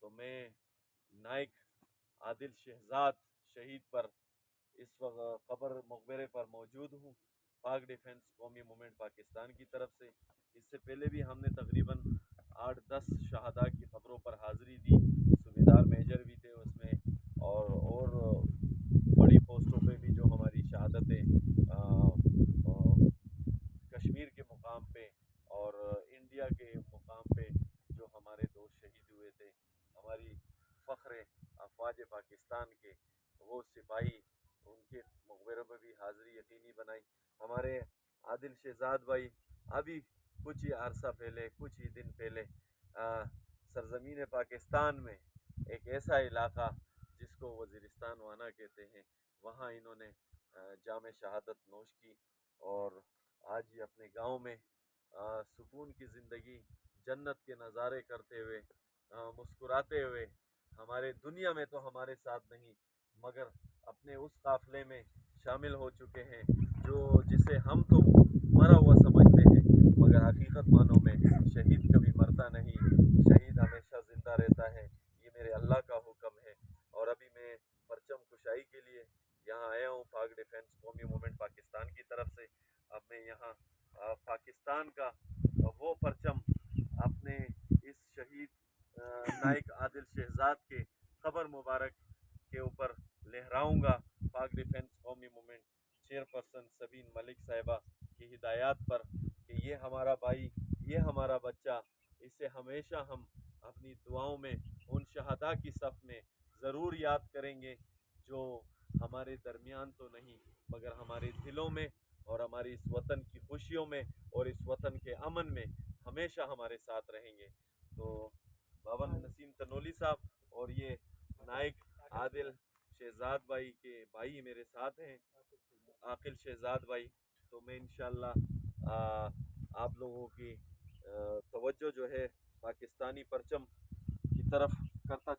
تو میں نائک عادل شہزاد شہید پر اس وقت قبر مقبرے پر موجود ہوں، پاک ڈیفنس قومی مومنٹ پاکستان کی طرف سے۔ اس سے پہلے بھی ہم نے تقریباً 8-10 شہداء کی قبروں پر حاضری دی، صوبیدار میجر بھی تھے اس میں، اور بڑی پوسٹوں پہ بھی جو ہماری شہادتیں کشمیر کے مقام پہ اور انڈیا کے مقام پہ جو ہمارے دوست شہید ہوئے تھے، ہماری فخر افواج پاکستان کے وہ سپاہی، ان کے مقبروں پہ بھی حاضری یقینی بنائی۔ ہمارے عادل شہزاد بھائی ابھی کچھ ہی عرصہ پہلے، کچھ ہی دن پہلے سرزمین پاکستان میں ایک ایسا علاقہ جس کو وزیرستان وانا کہتے ہیں، وہاں انہوں نے جام شہادت نوش کی، اور آج یہ اپنے گاؤں میں سکون کی زندگی، جنت کے نظارے کرتے ہوئے، مسکراتے ہوئے، ہمارے دنیا میں تو ہمارے ساتھ نہیں مگر اپنے اس قافلے میں شامل ہو چکے ہیں جسے ہم تو مرا ہوا سمجھتے ہیں، مگر حقیقت معنوں میں شہید کبھی مرتا نہیں، شہید ہمیشہ زندہ رہتا ہے، یہ میرے اللہ کا حکم ہے۔ اور ابھی میں پرچم کشائی کے لیے یہاں آیا ہوں پاک ڈیفنس قومی مومنٹ پاکستان کی طرف سے۔ اب میں یہاں پاکستان کا وہ پرچم اپنے اس شہید نائک عادل شہزاد کے قبر مبارک کے اوپر لہراؤں گا، پاک ڈیفنس قومی مومنٹ چیئرپرسن سبین ملک صاحبہ کی ہدایات پر، کہ یہ ہمارا بھائی، یہ ہمارا بچہ، اسے ہمیشہ ہم اپنی دعاؤں میں ان شہداء کی صف میں ضرور یاد کریں گے جو ہمارے درمیان تو نہیں مگر ہمارے دلوں میں اور ہماری اس وطن کی خوشیوں میں اور اس وطن کے امن میں ہمیشہ ہمارے ساتھ رہیں گے۔ تو بابا نسیم تنولی صاحب اور یہ نائک عادل شہزاد بھائی کے بھائی میرے ساتھ ہیں، عاقل شہزاد بھائی۔ تو میں انشاءاللہ آپ لوگوں کی توجہ جو ہے پاکستانی پرچم کی طرف کرتا